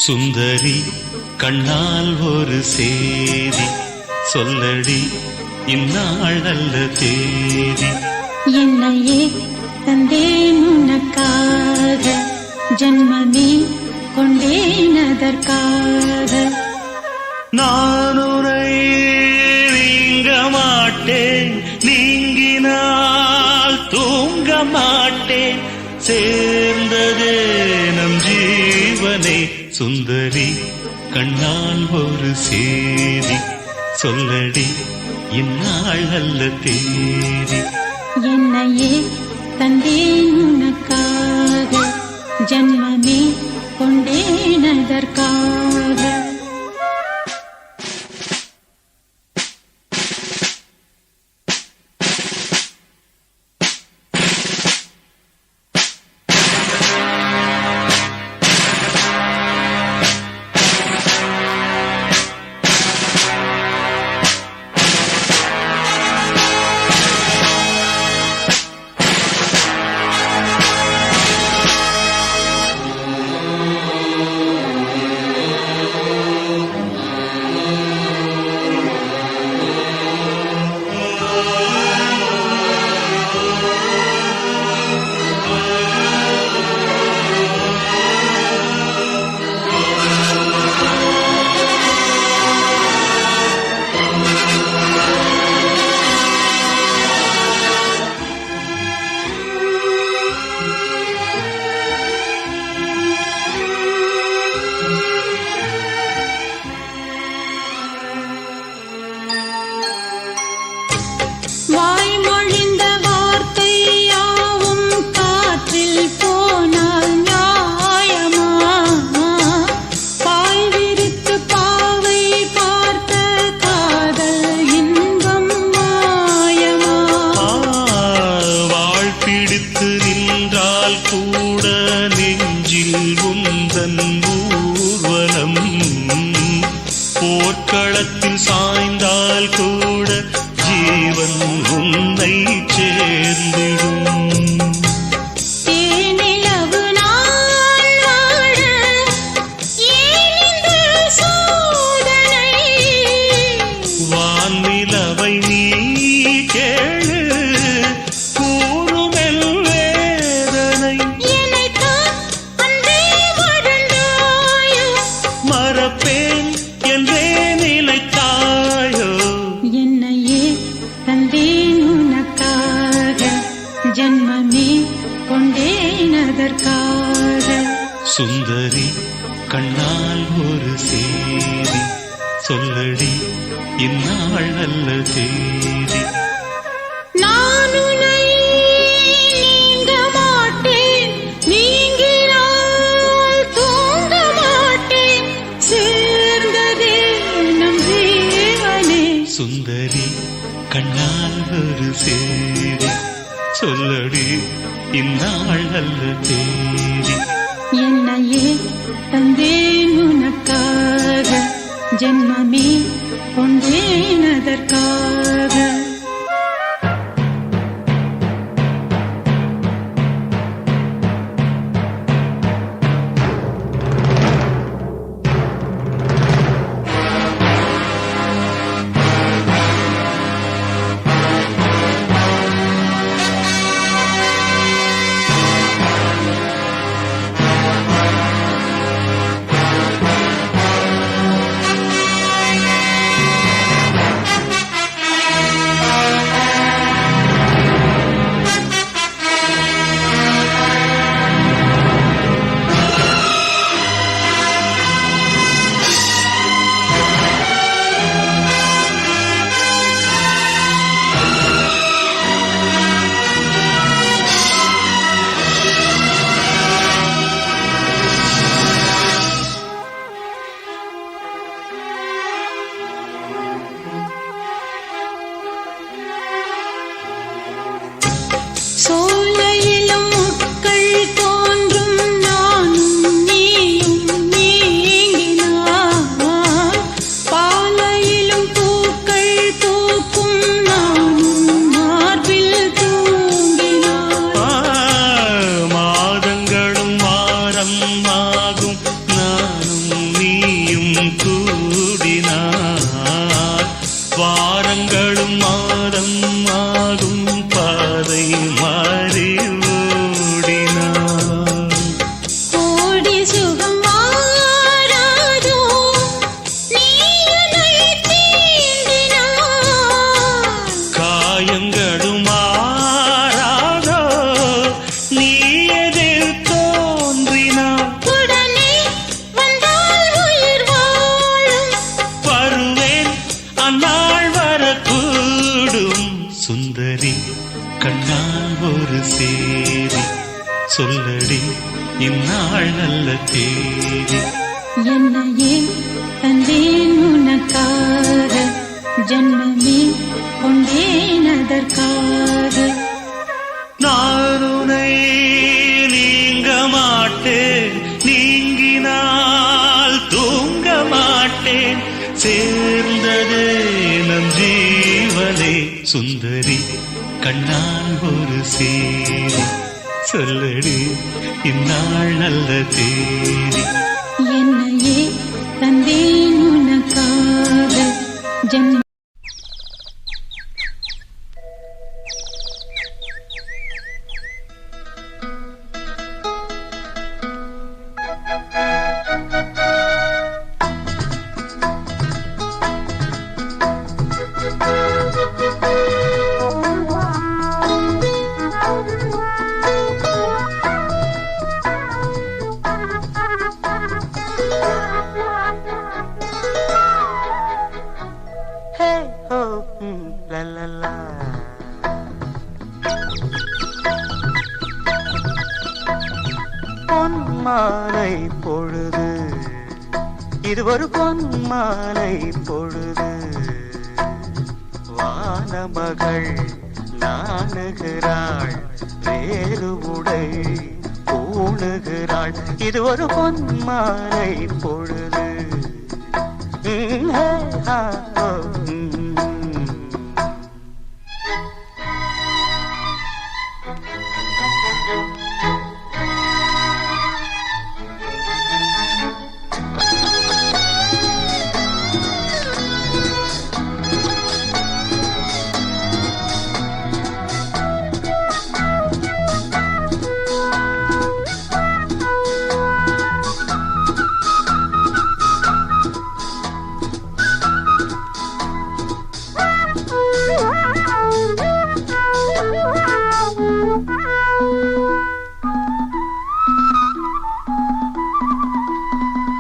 சுந்தரி கண்ணால் ஒரு சேதி சொல்லடி, இந்நாள் நல்ல தேதி. என்னையே தந்தேன் உனக்காக, ஜன்மமே கொண்டேன் அதற்காக. நான் உரை நீங்க மாட்டேன், நீங்கினால் தூங்க மாட்டேன். சேர்ந்ததே நம் ஜீவனே. சுந்தரி கண்ணால் ஒரு சேதி சொல்லடி, இந்நாள் நல்ல தேதி. என்னையே தந்தேன் உனக்காக, ஜன்மமே கொண்டேன் அதற்காக. போர்க்களத்தில் சாய்ந்தால் கூட ஜீவன் உன்னை சேர்ந்திடும். தேனிலவு நாள் வாழ ஏன் இந்த சோதனை? வான்நிலவை நீ கேளு, கூறுமெல் வேதனை. என்னைத்தான் அன்றே மறந்தாயோ, மறப்பேன் என்றே நிலைத்தாயோ. என்னையே தந்தேன் உனக்காக, ஜன்மமே கொண்டேன் அதற்காக. சுந்தரி கண்ணால் ஒரு சேதி சொல்லடி, இந்நாள் நல்ல தேதி. நான் உன்னை நீங்க மாட்டேன், நீங்கினால் தூங்க மாட்டேன். சேர்ந்ததே நம் ஜீவனே. சுந்தரி கண்ணால் ஒரு சேதி சொல்லடி, இந்நாள் நல்ல தேதி. என்னையே தந்தேன் உனக்காக, ஜன்மமே கொண்டேன் அதற்காக. கூடினார் வாரங்களும் மாதம் ஆகும் பாதை மாறி ஓடினார் கோடி சுகம் மாறாதோ நீயனை தீண்டினாய் காயங்களும் மாறாதோ நீ எதிர் தோன்றினார் உடனே வந்தால் உயிர் வாழும் வருவேன் அந்நாள் வரக்கூடும் சுந்தரி கண்ணால் ஒரு சேரி சொல்லடி இந்நாள் நல்ல தேதி என்னையே தந்தேன் உனக்காக ஜன்மமே கொண்டேன் அதற்காக நான் உன்னை நீங்க மாட்டேன் நீங்கினால் தூங்க மாட்டேன் சேர்ந்ததே நம் ஜீவனே சுந்தரி கண்ணால் ஒரு சேரி சொல்லடி இந்நாள் நல்ல தேதி என்னையே தந்தேன் உனக்காக ஜன்ம Hey ho, la la la. பொன்மாலை பொழுது இது ஒரு பொன்மாலை பொழுது வானமகள் நாணுகிறாள் வேறு உடை பூணுகிறாள் இது ஒரு பொன்மாலை பொழுது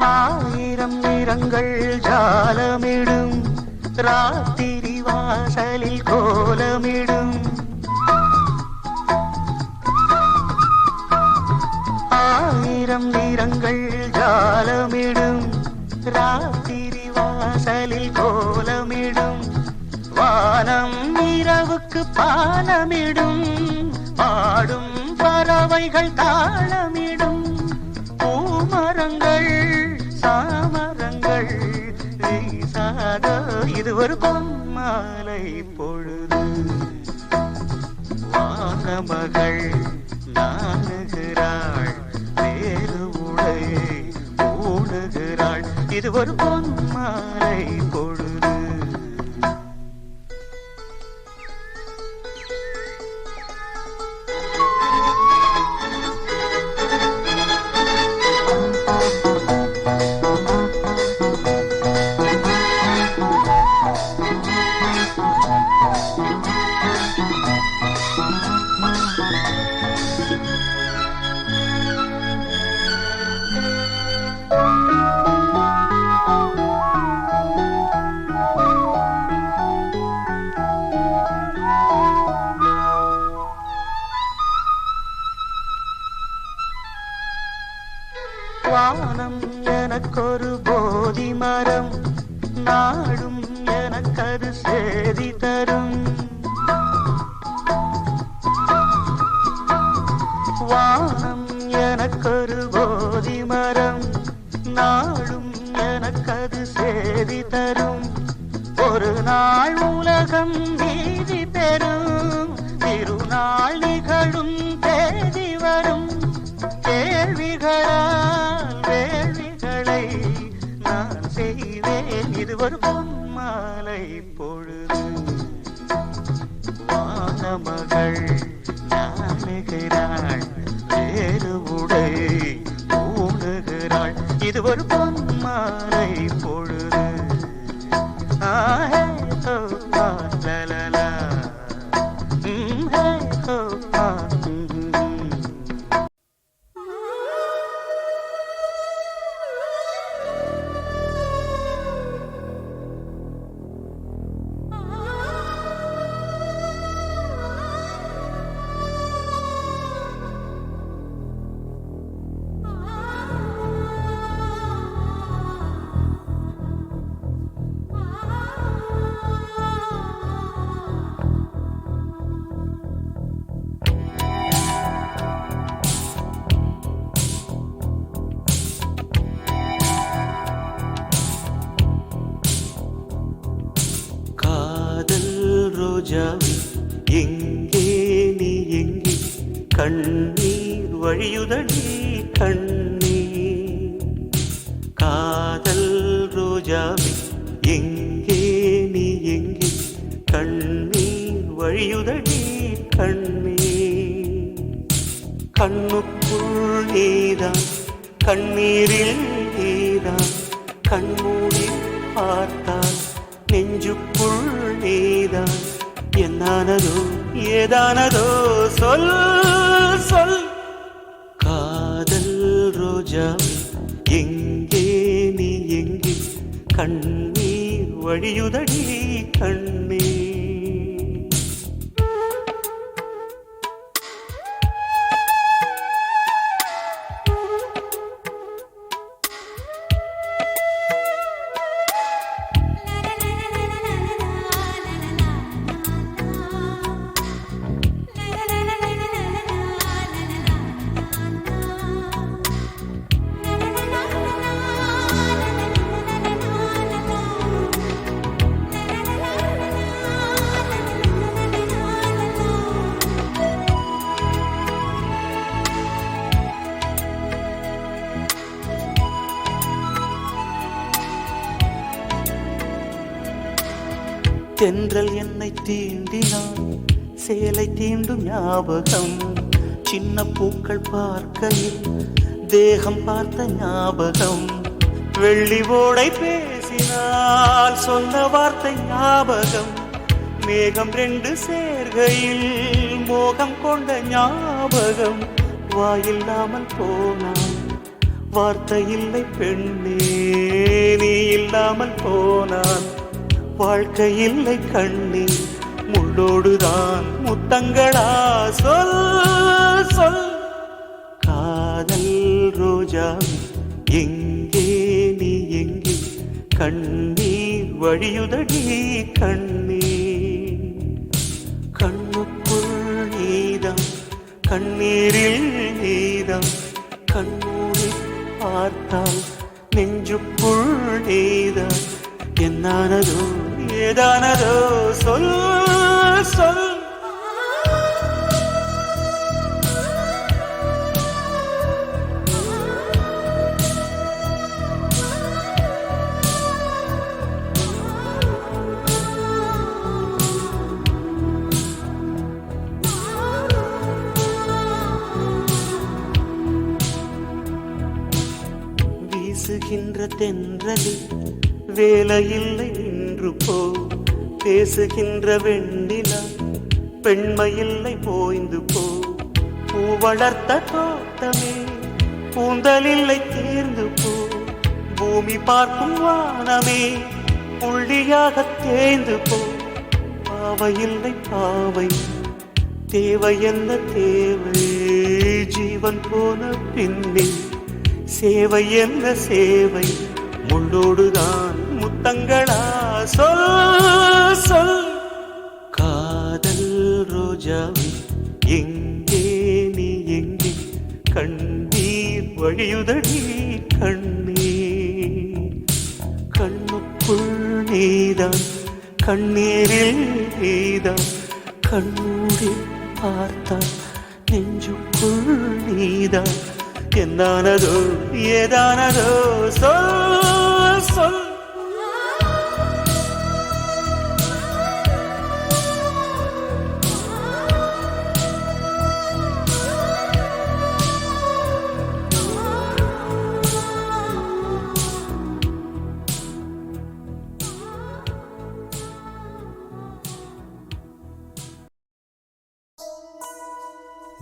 ஆயிரம் நிறங்கள் ஜாலமிடும் ராத்திரி வாசலில் கோலமிடும் ஆயிரம் நிறங்கள் ஜாலமிடும் ராத்திரி வாசலில் கோலமிடும் வானம் இரவுக்கு பாலமிடும் பாடும் பறவைகள் தாளமிடும் பூமரங்கள் சாமரங்கள் வீசாத இது ஒரு பொன்மாலை பொழுது வானமகள் நாணுகிறாள் வேறு உடை பூணுகிறாள் இது ஒரு பொன்மாலை பொழுது வானம் எனக்கொரு போதி மரம் நாடும் எனக்கது சேதி தரும் வானம் எனக்கொரு போதி மரம் நாடும் எனக்கது சேதி தரும் ஒரு நாள் உலகம் நீதி பெறும் திருநாள் நிகழும் தேதி வரும் கேள்விகளால் வேள்விகளை நான் ஒரு பொன்மாலை பொழுது வானமகள் நாணுகிறாள் வேறு உடை ஊணுகிறாள் இது ஒரு பொன்மாலை பொழுது ஆஹே ஹோ ஆ லலலா ஹே ஹோ ஆ ரோஜாவே எங்கே நீ எங்கே கண்ணீர் வழியுதடி கண்ணீர் காதல் ரோஜாவே எங்கே நீ எங்கே கண்ணீர் வழியுதடி கண்ணீர் கண்ணுக்குள் நீதான் கண்ணீரில் நீதான் கண்மூடி பார்த்தால் நெஞ்சுக்குள் நீதான் என்னானதோ ஏதானதோ சொல் சொல் காதல் ரோஜா எங்கே நீ எங்கே கண்ணீர் வழியுதடி கண்ணீர் தென்றல் என்னை தீண்டினான் சேலை தீண்டும் ஞாபகம் சின்ன பூக்கள் பார்க்கையில் தேகம் பார்த்த ஞாபகம் வெள்ளி ஓடை பேசினால் சொன்ன வார்த்தை ஞாபகம் மேகம் ரெண்டு சேர்கையில் மோகம் கொண்ட ஞாபகம் வாயில்லாமல் போனான் வார்த்தை இல்லை பெண்ணே நீ இல்லாமல் போனான் வாழ்க்கை இல்லை கண்ணீர் முள்ளோடுதான் முத்தங்களா சொல் சொல் காதல் ரோஜா எங்கே நீ எங்கே கண்ணீர் வழியுதடி கண்ணீர் கண்ணுக்குள் நீதான் கண்ணீரில் நீதான் கண்ணூரி பார்த்தால் நெஞ்சுக்குள் நீதான் என்னானதோ ஏதானதோ சொல் சொல் வீசுகின்ற தென்றலில் வேலையில்லை நின்று போ பேசுகின்ற வெண்ணிலா பெண்மையில்லை போய்ந்து போ பூ வளர்த்த தோட்டமே பூந்தலில்லை தேர்ந்து போ பூமி பார்க்கும் வானமே புள்ளியாக தேய்ந்து போ பாவையில்லை பாவை தேவை என்ன தேவை ஜீவன் போன பின்னே சேவை என்ன சேவை முள்ளோடுதான் முத்தங்களா சொல் சொல் காதல் ரோஜாவே எங்கே நீ எங்கே கண்ணீர் வழியுதடி கண்ணீர் கண்ணுக்குள் நீதான் கண்ணீரில் நீதான் கண்ணூரி பார்த்தால் நெஞ்சுக்குள் நீதான் என்னானதோ ஏதானதோ சொல் சொல்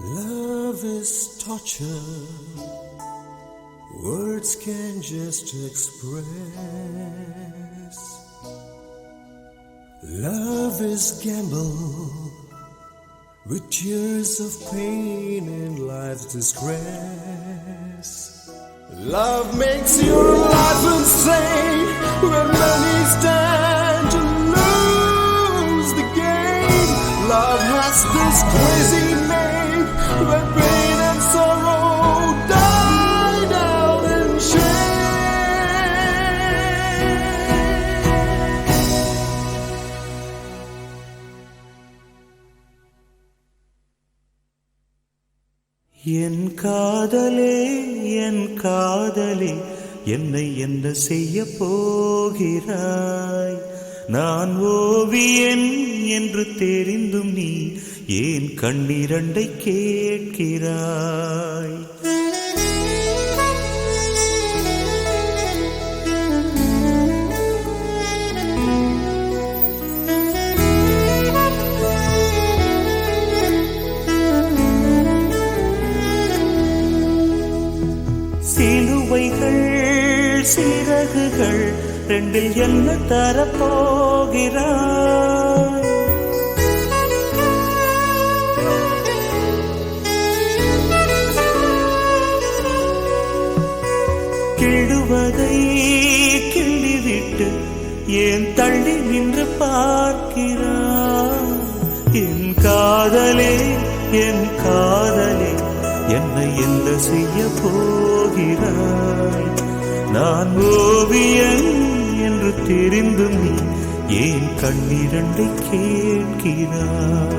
Love is torture, words can just express. Love is gamble with tears of pain and life's disgrace. Love makes your life insane when many stand to lose the game. Love has this crazy name where pain and sorrow die down in shame. என் காதலே என் காதலே என்னை என்ன செய்ய போகிறாய்? நான் ஓவியன் என்று தெரிந்தும் நீ ஏன் கண்ணிரண்டை கேட்கிறாய்? சிலுவைகள் சிறகுகள் ரெண்டில் என்ன தரப்போகிறாய்? கிள்ளுவதை கிள்ளிவிட்டு ஏன் தள்ளி நின்று பார்க்கிறாய்? என் காதலே என் காதலே என்னை என்ன செய்ய போகிறாய்? நான் ஓவியன் என்று தெரிந்தும் நீ ஏன் கண்ணிரண்டை கேட்கிறாய்?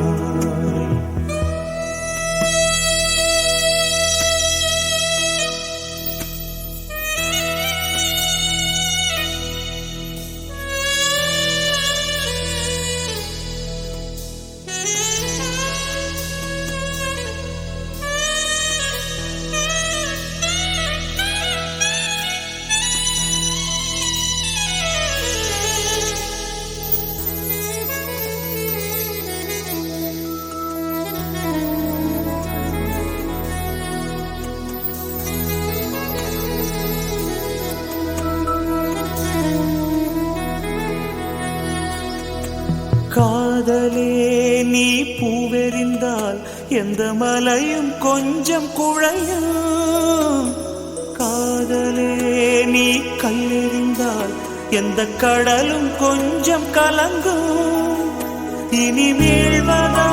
காதலே நீ பூவெறிந்தால் எந்த மலையும் கொஞ்சம் குழையும். காதலே நீ கல்லெறிந்தால் எந்த கடலும் கொஞ்சம் கலங்கும். இனி வீழ்வதா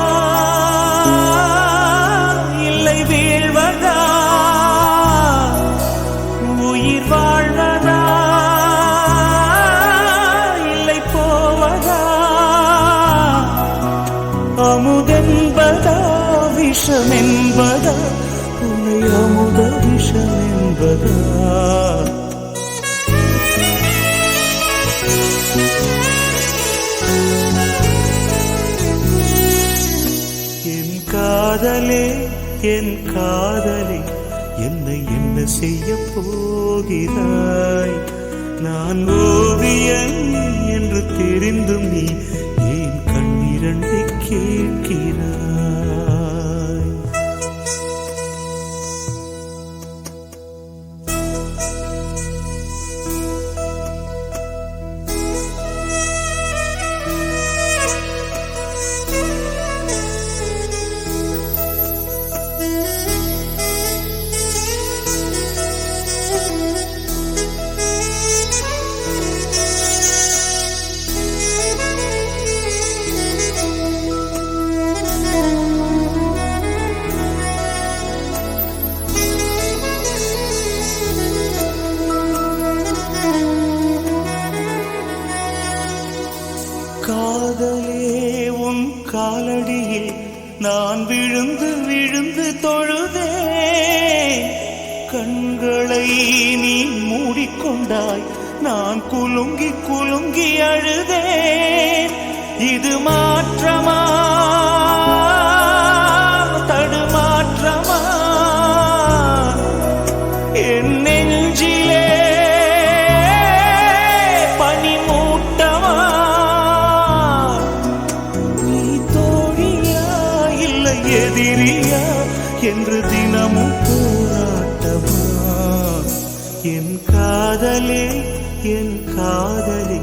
இல்லை வீழ்வதா, உயிர் வாழ்வதா இல்லை போவதா, அமுதென்பதா விஷமென்பதா, உன்னை அமுத விஷமென்பதா? என் காதலே என் காதலே என்னை என்ன செய்ய போகிறாய்? நான் ஓவியன் என்று தெரிந்தும் நீ ஏன் கண்ணிரண்டை கேட்கிறாய்? காதலே உன் காலடியில் நான் விழுந்து விழுந்து தொழுதே. கண்களை நீ மூடிக்கொண்டாய், நான் குலுங்கி குலுங்கி அழுதேன். இது மாற்றமா தடுமாற்றமா? என் நெஞ்சிலே பனிமூட்டமா? நீ தோழியா இல்லை எதிரியா? என்று தினமும் போராட்டமா? என் காதலே என் காதலே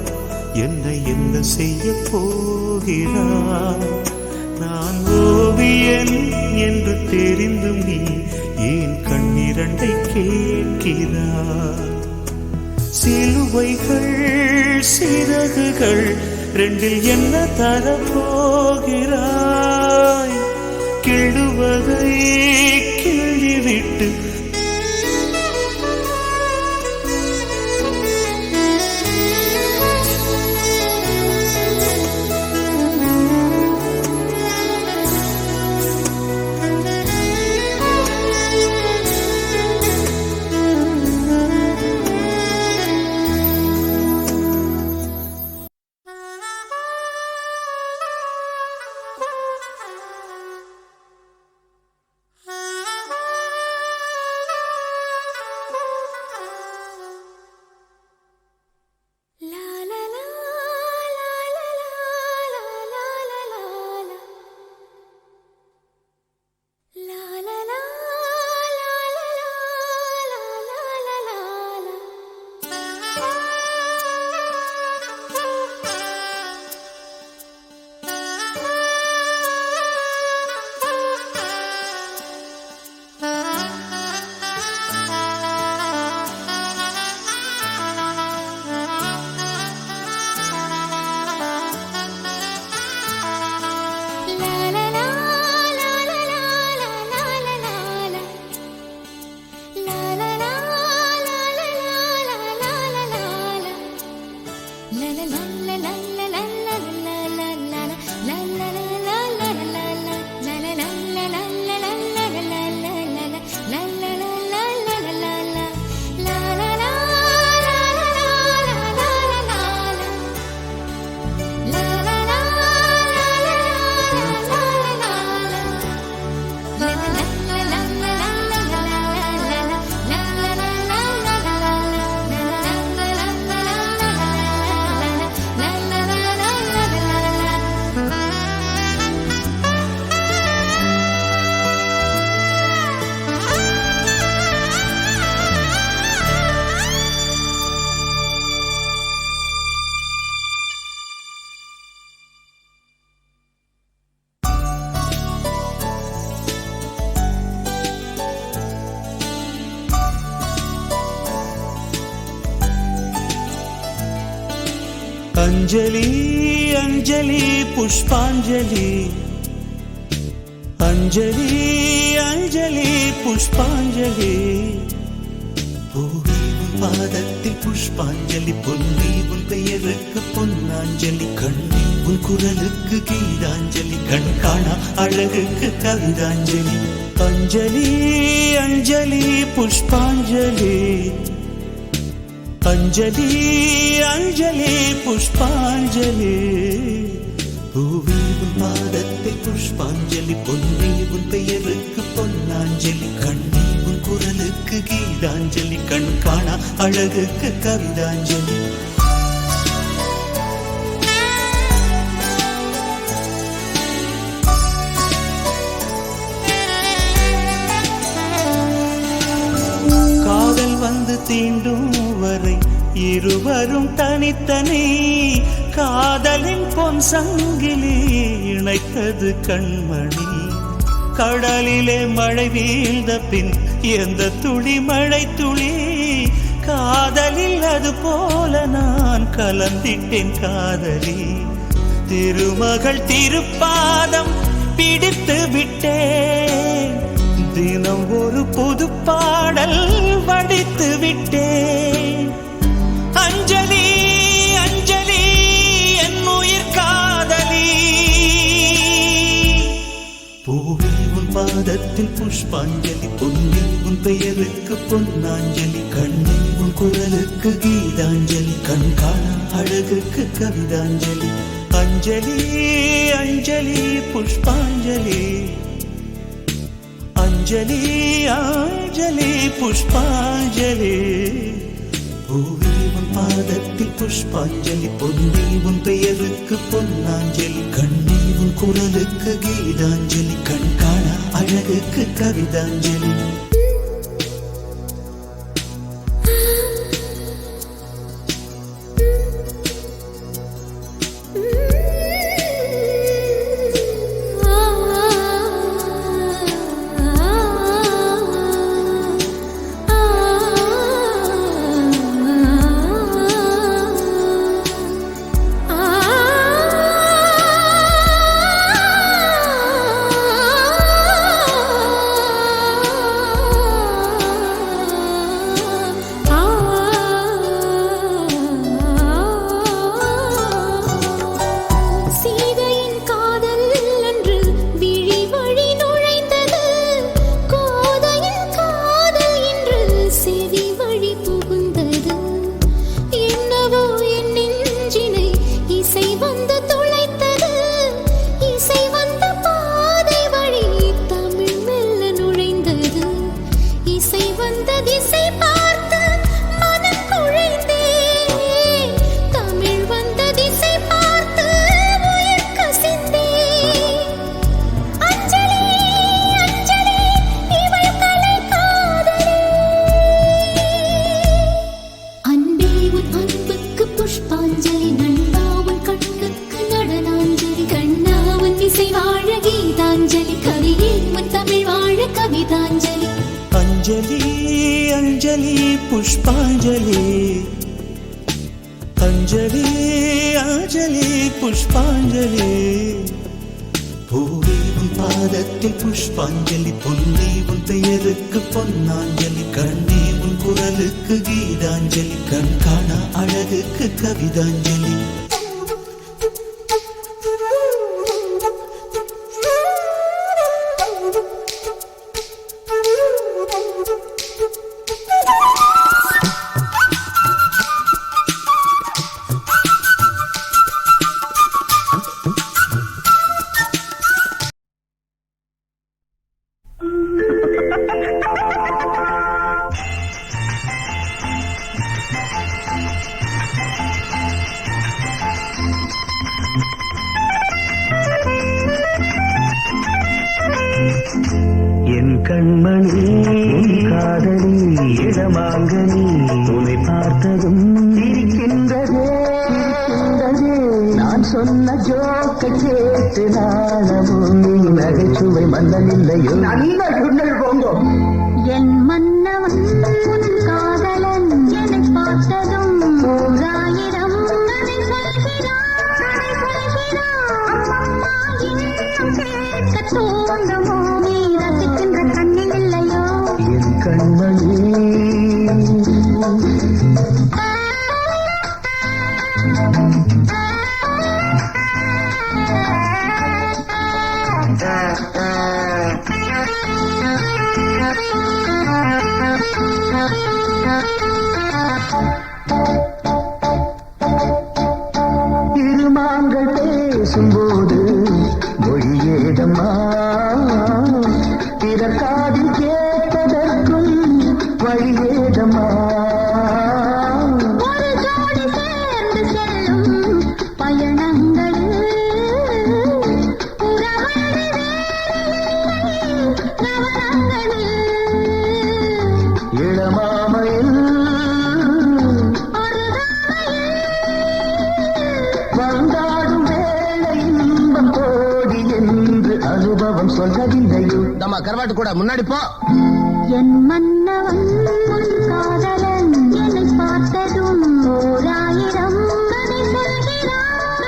என்னை என்ன செய்ய போகிறாய்? நான் ஓவியன் என்று தெரிந்தும் நீ ஏன் கண்ணிரண்டை கேட்கிறாய்? சிலுவைகள் சிறகுகள் ரெண்டில் என்ன தரப்போகிறாய்? கிள்ளுவதை கிள்ளிவிட்டு அஞ்சலி அஞ்சலி புஷ்பாஞ்சலி அஞ்சலி அஞ்சலி புஷ்பாஞ்சலி பூவே உன் பாதத்தில் புஷ்பாஞ்சலி பொன்னி உன் பெயருக்கு பொன்னாஞ்சலி கண்ணி உன் குரலுக்கு கீதாஞ்சலி கண் காணா அழகுக்கு கவிதாஞ்சலி அஞ்சலி அஞ்சலி புஷ்பாஞ்சலி அஞ்சலி அஞ்சலி புஷ்பாஞ்சலி பூவே உன் பாதத்தில் புஷ்பாஞ்சலி பொன்னி உன் பெயருக்கு பொன்னாஞ்சலி கண்ணி உன் குரலுக்கு கீதாஞ்சலி கண் காணா அழகுக்கு கவிதாஞ்சலி காதல் வந்து தீண்டும் வரை இருவரும் தனித்தனி காதலின் பொன் சங்கிலி இணைத்தது கண்மணி கடலிலே மழை வீழ்ந்த பின் எந்த துளி மழை துளி காதலில் அது போல நான் கலந்திட்டேன் காதலி திருமகள் திருப்பாதம் பிடித்து விட்டேன் தினம் ஒரு புது பாடல் வடித்து விட்டேன் அஞ்சலி அஞ்சலி என் உயிர் காதலி பூவே உன் பாதத்தில் புஷ்பாஞ்சலி பொன்னி உன் பெயருக்கு பொன்னாஞ்சலி கண்ணி உன் குரலுக்கு கீதாஞ்சலி கண் காணா அழகுக்கு கவிதாஞ்சலி அஞ்சலி அஞ்சலி புஷ்பாஞ்சலி அஞ்சலி அஞ்சலி புஷ்பாஞ்சலி பூவே உன் பாதத்தில் புஷ்பாஞ்சலி பொன்னே உன் பெயருக்கு பொன்னாஞ்சலி கண்ணே உன் குரலுக்கு கீதாஞ்சலி கண் காணா அழகுக்கு கவிதாஞ்சலி अंजलि अंजलि पुष्पांजलि अंजलि अंजलि पुष्पांजलि பூவே உன் பாதத்தில் புஷ்பாஞ்சலி பொன்னே உன் பெயருக்கு பொன்னாஞ்சலி கண்ணே உன் குரலுக்கு கீதாஞ்சலி கண் காணா அழகுக்கு கவிதாஞ்சலி என் கண்மணி காதலி இடமாங்கனி உன்னை பார்த்ததும் இருக்கின்றதே நான் சொன்ன ஜோக்கை கேட்டு நாணமும் நீ நகைச்சுவை மன்னனில்லையோ நல்ல சுண்டல் போங்கோ என் மன்னவன் உன் காதலன் என்னை பார்த்ததும் ஓராயிரம் கதை சொல்கிறான் அம்மம்மா இன்னும் கேட்க தோன்றமோ நீ ரசிக்கின்ற கண்ணில் இல்லையோ என் கண்மணி திருமாங்கள் பேசும்போது மொழியேதம்மா பிறக்காதில் கேட்பதற்கும் வழியேதம்மா ஒரு ஜோடி சேர்ந்து செல்லும் பயணங்களில் உறவாடி நவரங்களில் இளமாமையில் வந்தாடும் வேளை இன்பம் கோடி என்று அனுபவம் சொல்லவில்லையோ நம்ம கரவாட்டு கூட முன்னாடி போ என் மன்னவன் உன் காதலன் என்னை பார்த்ததும் ஓராயிரம் கதை சொல்கிறான்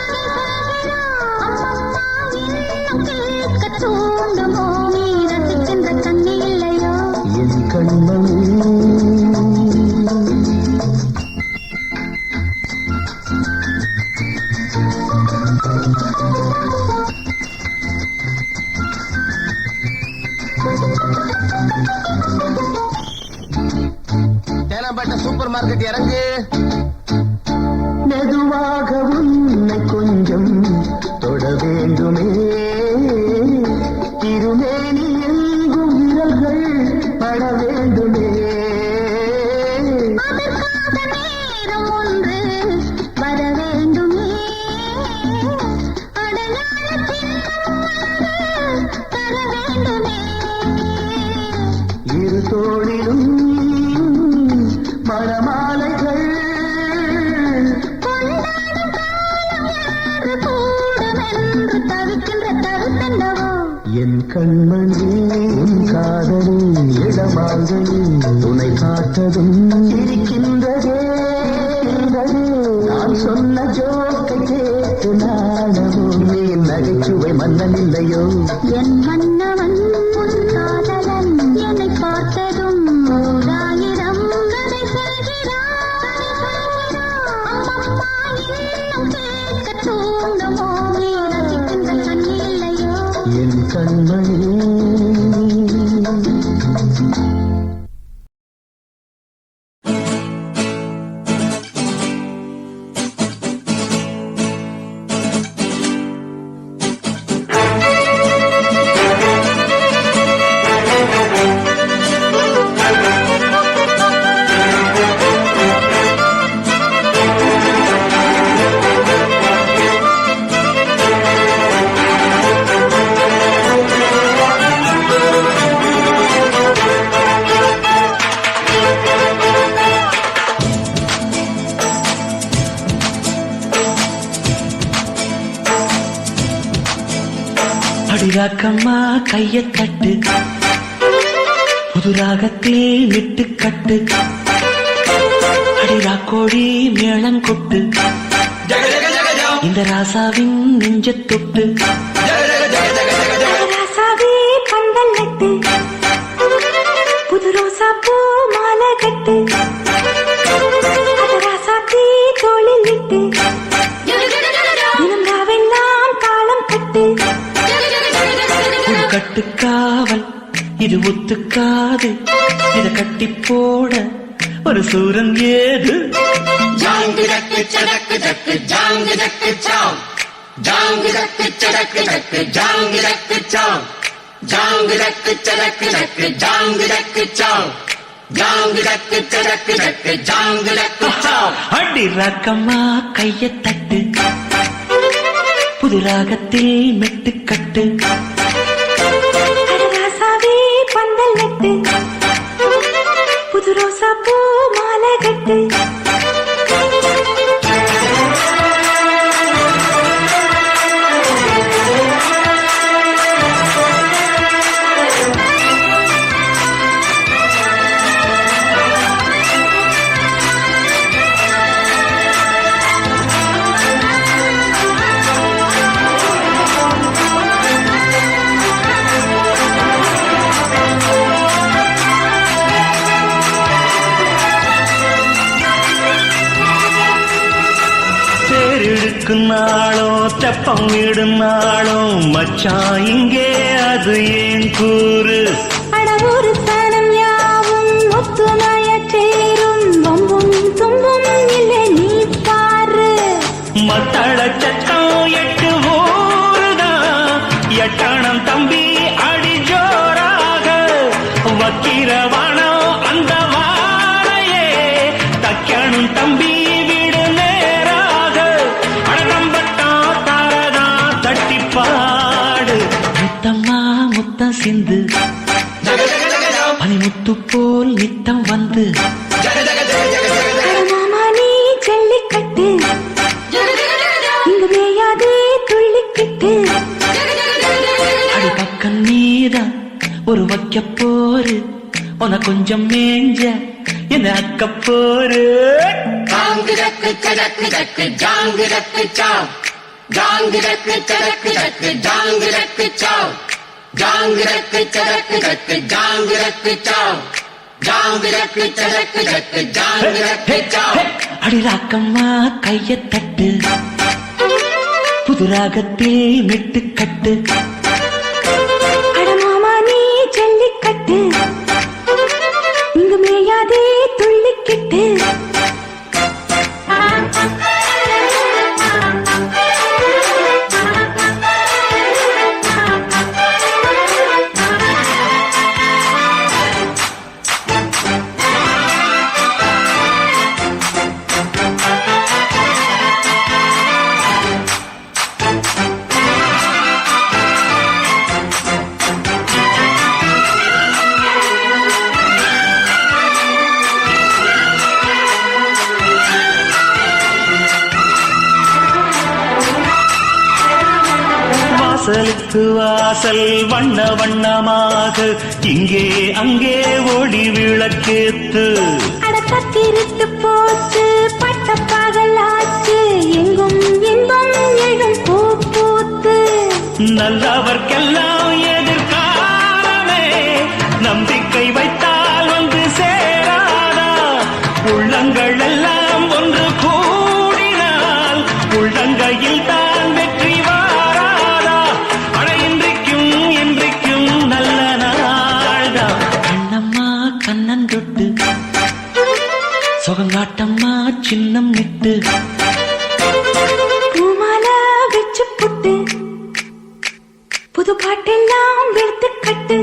அம்மம்மா இன்னும் கேட்க தூண்டுமோ நீ ரசிக்கின்ற கண்ணி இல்லையோ என் கண்மணி மனதும் இருக்கின்றதே. நான் சொன்ன ஜோக்கை கேட்டு நாடவோ நீ நகைச்சுவை மன்னன் இல்லையோ. என் மன்னவன் உன் காதலன் என்னை பார்த்ததும் ஓராயிரம் கதை சொல்கிறான். அம்மம்மா இன்னும் கேட்க தூண்டுமோ நீ ரசிக்கின்ற கண்ணி இல்லையோ. என் கண்மணி அடிராக்கம்மா கைய தட்டு புதுராகத்தில் விட்டு கட்டு அடிராக்கோடி மேளங்கொட்டு இந்த ராசாவின் நெஞ்ச தொட்டு ராசாவே பந்தல் நட்டு புது ரோசா பூ மாலை கட்டு ராசாத்தி தோளில் விட்டு தினம் ராவெல்லாம் தாளம் கட்டு. ஒரு கட்டுக்காவல் இது ஒத்துக்காது இத கட்டி போட ஒரு சூரன் ஏது. ஜாங்கு ஜக்கு சடக்கு ஜக்கு ஜாங்கு ஜக்கு சாம் ஜாங்கு ஜக்கு சடக்கு ஜக்கு ஜாங்கு ஜக்கு சாம் ஜாங்கு ஜக்கு சடக்கு ஜக்கு ஜாங்கு ஜக்கு சாம் ஜாங்கு ஜக்கு சடக்கு ஜக்கு ஜாங்கு ஜக்கு சாம். அடிராக்கம்மா கைய தட்டு புது ராகத்தில் மெட்டு கட்டு ராசாவே பந்தல் நட்டு புது ரோசா பூ மாலை கட்டு. நாளோ தெப்பம் விடும் நாளோ மச்சான் இங்கே அது ஏன் கூறு. அடவூரு சனம் யாவும் ஒத்துமைய சேரும் வம்பும் தும்பும் இல்லை நீ பாரு. மத்தள சட்டம் எட்டு ஊருதான் எட்டணம் தம்பி அடி ஜோராக வக்கிரவானோ அந்த வாழையே தக்கணும் தம்பி விடு நேராக அடம்பட்டா தாரதா தட்டிப்பாடு. முத்தம்மா முத்தம் சிந்து பனிமுத்து போல் நித்தம் வந்து மாமா நீ ஜல்லிக்கட்டு இங்கு மேயாதே துள்ளிக்கிட்டு. அடி பக்கம் நீதான் ஒரு வைக்க போரு உன கொஞ்சம் மேஞ்ச என்ன அக்க போரு. ஜாங்கு ஜக்கு சடக்கு ஜக்கு ஜாங்கு ஜக்கு சாம் ஜாங்கு ஜக்கு சடக்கு ஜக்கு ஜாங்கு ஜக்கு சாம் ஜாங்கு ஜக்கு சடக்கு ஜக்கு ஜாங்கு ஜக்கு சாம் ஜாங்கு ஜக்கு சடக்கு ஜக்கு ஜாங்கு ஜக்கு சாம். அடிராக்கம்மா கைய தட்டு புது ராகத்தில் மெட்டு கட்டு அடமாமா நீ ஜல்லிக்கட்டு இங்கு மேயாதே துள்ளிக்கிட்டு. வாசலுக்கு வாசல் வண்ண வண்ணமாக இங்கே அங்கே ஒளி விளக்கேத்து. விட்டு போச்சு பட்ட பகலாச்சு எங்கும் எங்கும் எழும் பூ பூத்து நல்லவர்க்கெல்லாம் எதிர்காலமே நம்பிக்கை வைத்தால் வந்து சேராதா உள்ளங்கள் எல்லாம் ஒன்று கூடினால் உள்ளங்கையில் தான் வெற்றி வாராதா அட இன்றைக்கும் இன்றைக்கும் நல்ல நாள்தான் கண்ணம்மா கண்ணன் தொட்டு சுகங்காட்டம்மா சின்னம் நிட்டு பூமாலா வச்சு புட்டு புது பாட்டெல்லாம் வெளுத்து கட்டு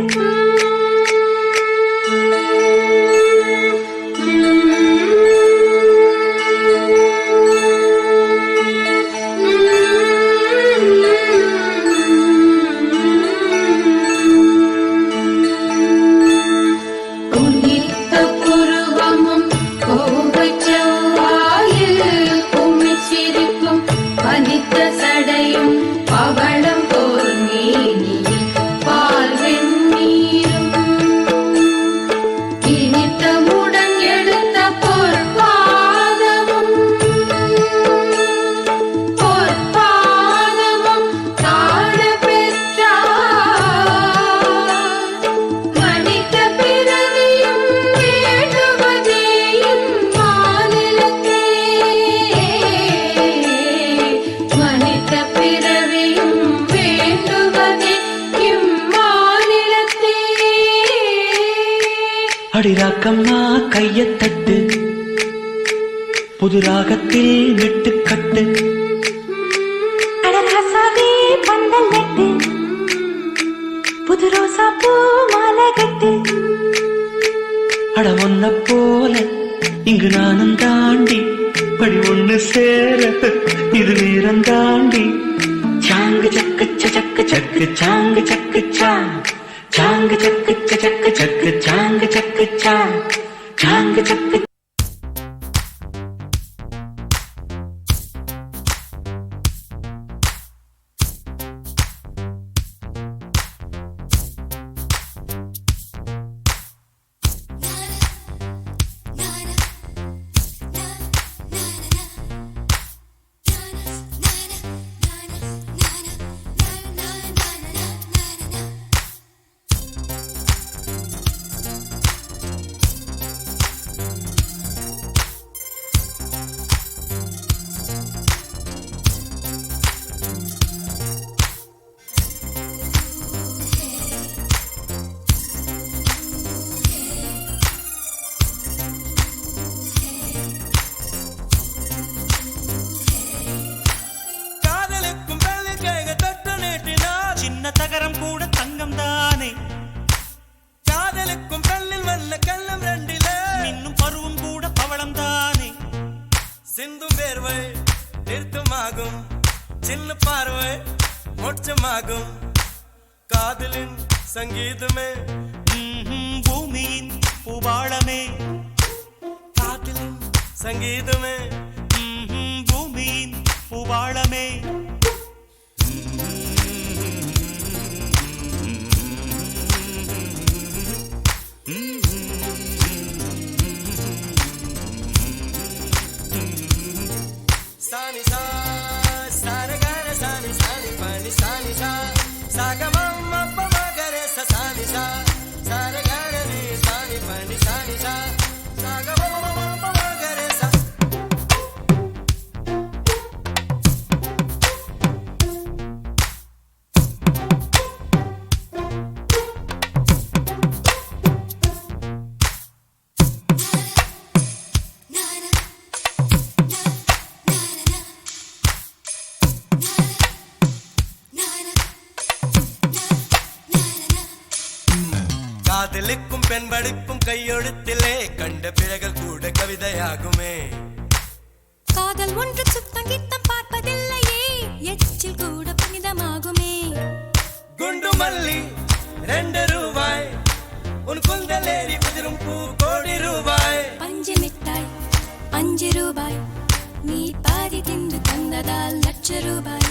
சடையும் பவளம் போல் மேனியில் பால் வெந்நீரும் இனித்தமுடன் எடுத்த பொற்பாதமும் காண பெற்றார் மனித பிறவியும் வேண்டுவதேயும் மாநிலத்தே மனித பிறவியும் வேண்டுவதே இம்மாநிலத்தே அடிராக்கம்மா கையத் தட்டு புது ராகத்தில் மெட்டுக்கட்டு அடராசாவே பந்தல் நட்டு புது ரோசா பூ மாலை கட்டு அட ஒன்ன போல இங்கு நானும் தாண்டி படி ஒண்ணு சேர இது நேரம் தாண்டி சாங்கு சக்கு சக்கு சக்கு சாங்கு சக்கு சாங்கு சக்கு சக்கு சக்கு சாங்கு சக்கு சாங்கு சக்கு காதலுக்கும் பள்ளி கைக தொட்டு நீட்டினார் சின்ன தகரம் கூட தங்கம் தானே காதலுக்கும் பள்ளில் வல்ல கள்ளம் ரெண்டிலே இன்னும் பருவம் கூட பவளம் தானே சிந்தும் வேர்வை நிறுத்தமாகும் சின்ன பார்வை மோட்சமாகும் காதலின் சங்கீதமே பூமியின் பூபாளமே காதலின் சங்கீதமே பூமியின் பூபாளமே சானி சா சாரகர சானி சானி பனி சானி சா சாகமம் அப்பமகர சானி சா சாரகர நீ சானி பனி சானி சா சாகமம் அப்பமகர சா காதலுக்கும் பெண் படிப்பும் கையெழுத்திலே கண்ட பிறகு கூட கவிதையாகுமே காதல் ஒன்று சுத்தம் கித்தம் பார்ப்பதில்லையே எச்சில் கூட புனிதமாகுமே குண்டு மல்லி 2 ரூபாய் உன் குந்தலேறி உதிரும் பூ கோடி ரூபாய் பஞ்சு மிட்டாய் 5 ரூபாய் நீ பாதி தின்று தந்ததால் லட்ச ரூபாய்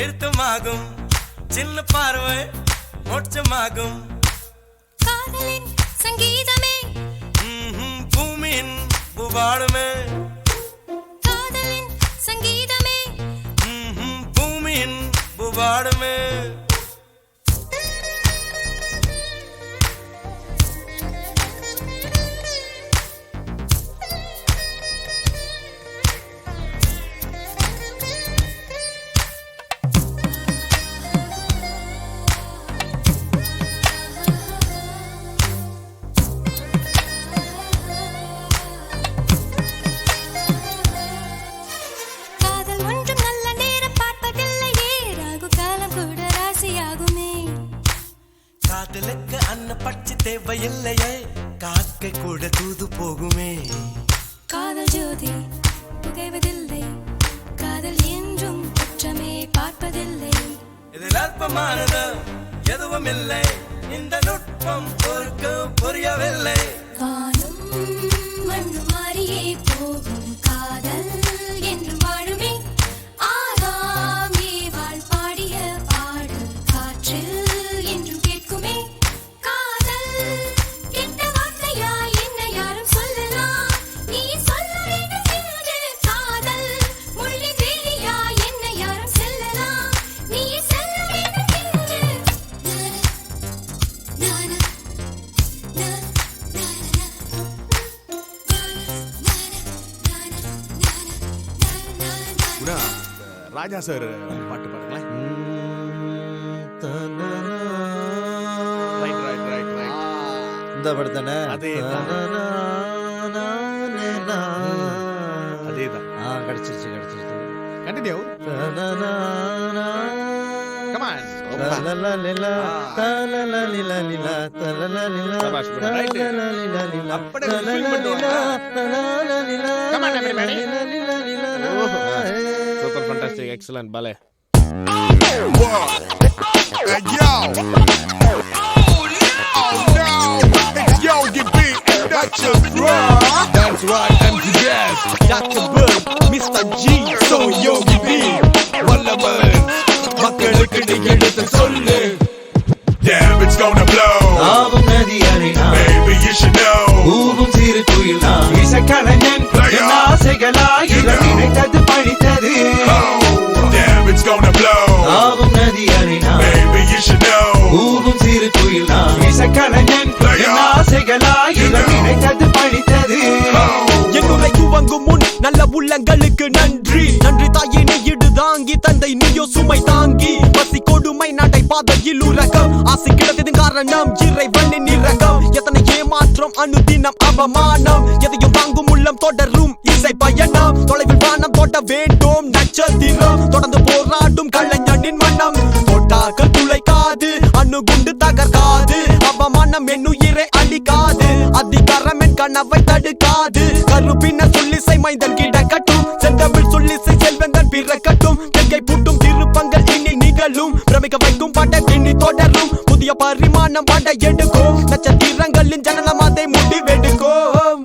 தீர்த்தமாகும் சின்ன பார்வை மோட்சமாகும் காதலின் சங்கீதமே பூமியின் புவாடுமே காதலின் சங்கீதமே பூமியின் புவாடுமே காதல் ஒன்றும் நல்ல நேரம் பார்ப்பதில்லையே ராகு காலம் கூட ராசியாகுமே காதலுக்கு அன்ன பட்சி தேவையில்லையே காக்கை கூட தூது போகுமே காதல் ஜோதி புகைவதில்லை காதல் என்றும் குற்றமே பார்ப்பதில்லை இதில் அற்பமானது எதுவும் இல்லை இந்த நுட்பம் பொறுக்க புரியவில்லை வானும் மண்ணு மாறியே போகும் காதல் என்றும் வாழுமே ஆகாமே வாழ் பாடிய பாடல் காற்றில் என்றும் கேட்குமே காதல் கெட்ட வார்த்தையா என்ன யாரும் சொல்லலாம் நீ சொல்ல வேண்டும் என்று காதல் மொழி வேலியா என்ன யாரும் செல்லலாம் நீ செல்ல வேண்டும் என்று நானா குணா, ராஜா சார் பாட்டு பாருங்களேன். Right right right right. இந்த படத்தானே அதேதான். அதேதான். கிடைச்சிருச்சு கண்டினியூ. Come on. சபாஷ் குணா, right. அப்படியே ஒரு feel பண்ணுவாங்க. Come on everybody. Super fantastic, excellent, ballet. Hey, yo! Oh no! It's Yogi B and Dr. Bro! That's right, MC Gas, Dr. Bird, Mr. G, so Yogi B. Wallaban, மக்களுக்கு நீ எடுத்து சொல்லு. Damn, it's gonna blow! ஆவும் நதி அலைனா Baby, you should know! ஊவும் சிறு குயில் நான் இசைக்கலைஞன் என் ஆசைகளாயிரம் நினைத்தது பழித்தது Damn, it's gonna blow! ஆவும் நதி அலைனா Baby, you should know! ஊவும் சிறு குயில் நான் இசைக்கலைஞன் என் ஆசைகளாயிரம் நினைத்தது பழித்தது என்னுரை துவங்கும் முன் நல்ல உள்ளங்களுக்கு நன்றி நன்றி தாயே நீ இடு தாங்கி தந்தை நீயோ சுமை தாங்கி பசி கொடுமை நடை பாதையில் உலகம் ஆசை கிடந்தது காரணம் இறைவனின் இரக்கம் எத்தனை ஏமாற்றம் அனுதினம் அவமானம் எதையும் வாங்கும் உள்ளம் தொடரும் இசை பயணம் தொலைவில் வானம் தோட்ட வேண்டும் நட்சத்திரம் தொடர்ந்து போராடும் கலைஞனின் மனம் தோட்டாக்கள் துளைக்காது அணுகுண்டு தகர்க்காது அவமானம் என் உயிரை அழிக்காது அதிகாரம் என் கனவை தடுக்காது கருப்பின சொல்லிசை மைந்தன் கிடக்கட்டும் செந்தமிழ் சொல்லிசை செல்வந்தன் பிறக்கட்டும் தெங்கை பூட்டும் திருப்பங்கள் இனி நிகழும் பிரமிக்க வைக்கும் பட பின்னி தொடரும் புதிய பரிமாணம் பட எடுக்கும் நட்சத்திரங்களின் ஜனனம் அதை முடிவெடுக்கும்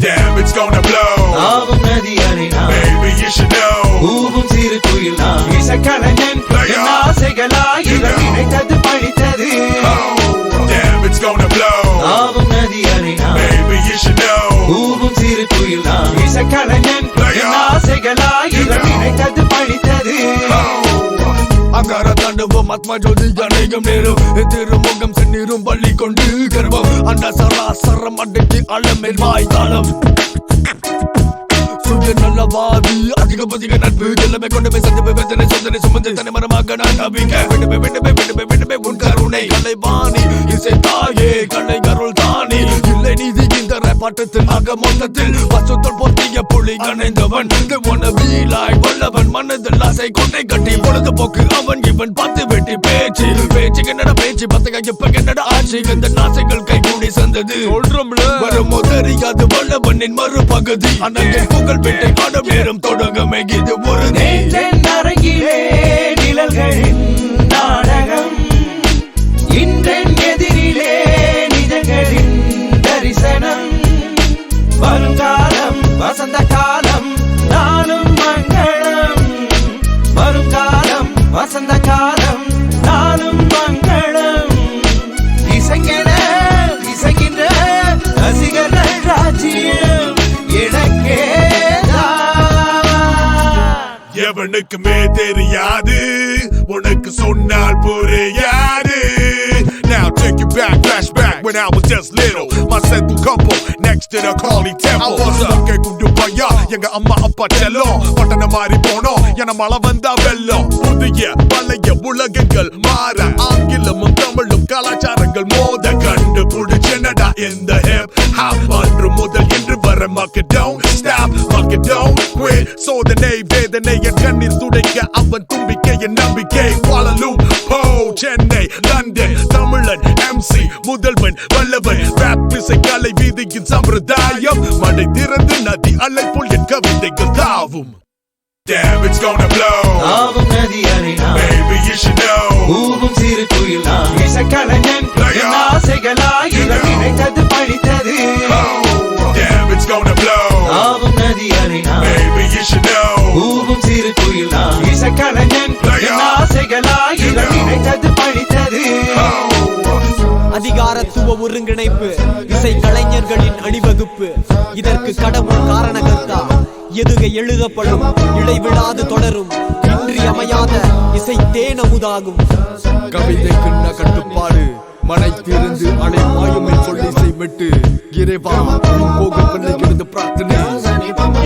Damn, it's gonna blow! ஆவும் நதி அலைனா Baby, you should know! ஊவும் சிறு குயில் நான் இசைக்கலைஞன் என் ஆசைகளாயிரம் நினைத்தது பழித்தது Damn, it's gonna blow! ஆவும் நதி அலைனா Baby, you should know! ஊவும் சிறு குயில் நான் இசைக்கலைஞன் என் ஆசைகளாயிரம் நினைத்தது பழித்தது அங்கார தாண்டவம் ஆத்மா ஜோதி அநேகம் நேரம் திருமுகம் செந்நீரும் பள்ளி கொண்டு கர்வம் அண்ட சராசரம் அடக்கி அளமேல் வாய்த்தாளம் சுய நல்லவாதி அதிக நட்பு எல்லாமே கொண்டு போய் சந்திப்பு வேதனை சொந்தனை சுமந்து தனி மரமாக நான் நம்பிக்க விடுமே உன் கருணை கலைவாணி இசை தாயே கலை கருள் தானி இல்லை நீதி இந்த பாட்டத்தில் ஆக மொத்தத்தில் பசுத்தல் பொத்திய புலி கணைந்தவன் வீலாய் வல்லவன் மனதில் ஆசை கொண்டை கட்டி பொழுதுபோக்கு அவன் இவன் பத்து வெட்டி பேச்சு என்னடா பேச்சு பத்தக இப்ப என்னடா ஆட்சி இந்த நாசைகள் கை கூடி சந்தது வருமோ தெரியாது வல்லவனின் மறுபகுதி அண்ணன் புகழ் பெட்டை ஆடும் நேரம் தொடங்கமே இது ஒரு அரங்கிலே நிழல்களின் நாடகம் இன்றென் எதிரிலே நிஜங்களின் தரிசனம் வருங்காலம் வசந்த காலம் நாளும் மங்களம் வருங்காலம் வசந்த காலம் நாளும் மங்களம் இசைக்கிற இசைக்கின்ற ரசிகர்கள் ராஜ்யம் எனக்கேதான் எவனுக்குமே தெரியாது உனக்கு சொன்னால் புரியாது. Now take you back, flashback when I was just little. My central couple next to the Kali temple. Okay, kundu paya, எங்க அம்மா அப்பா செல்லம் பட்டண மாறி போனோம் என மழை வந்தா வெள்ளம். புதிய பழைய உலகங்கள் மாற ஆங்கிலமும் தமிழும் கலாச்சாரங்கள் மோத கண்டு புடிச்சனடா இந்த ஹிப் ஹாப் அன்று முதல் இன்று வர மக்கள் don't stop, மக்கள் don't quit. சோதனை வேதனை என் கண்ணீர் துடைக்க அவன் தும்பிக்கை என் நம்பிக்கை. வாழலும் போ சென்னை லண்டன் தமிழன் MC முதல்வன் வல்லவன் rap இசை கலை வீதியின் சம்பிரதாயம் மடை திறந்து நதி அலை போல் என் கவிதைகள் தாவும். Damn, it's gonna blow. ஆவும் நதி அலைனா Baby, you should know. ஊவும் சிறு குயில் நான் இசைக்கலைஞன் என் ஆசைகளாய் இவள் நினைத்தது பழித்தது. Damn, it's gonna blow. ஆவும் நதி அலைனா Baby, you should know. ஊவும் சிறு குயில் நான் இசைக்கலைஞன் என் ஆசைகளாய் இவள் நினைத்தது பழித்தது. அதிகாரத்துவ ஒருங்கிணைப்பு இசை கலைஞர்களின் அணிவகுப்பு இதற்கு கடவுள் காரணகர்த்தா எதுகை எழுதப்படும் இடைவிடாது தொடரும் இன்றியமையாத இசை தேனமுதாகும். கவிதைக்குன்ன கட்டுப்பாடு மனை திறந்து அலை மாயுமை சொல்லி செய்விட்டு இறைவா போகும் பிள்ளைகிறது பிரார்த்தனை.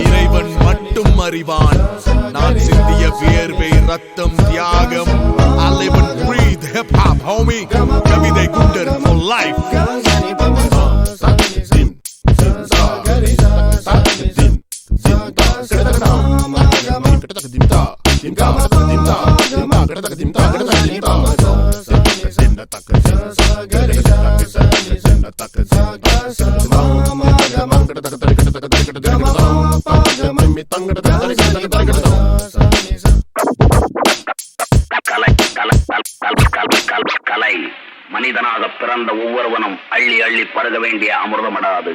இறைவன் மட்டும் அறிவான் நான் சிந்திய வியர்வை ரத்தம் தியாகம். I live and breathe hip hop homie. கவிதை குண்டர் for life. கலை மனிதனாக பிறந்த ஒவ்வொருவனும் அள்ளி அள்ளி பருக வேண்டிய அமிர்தமடாது.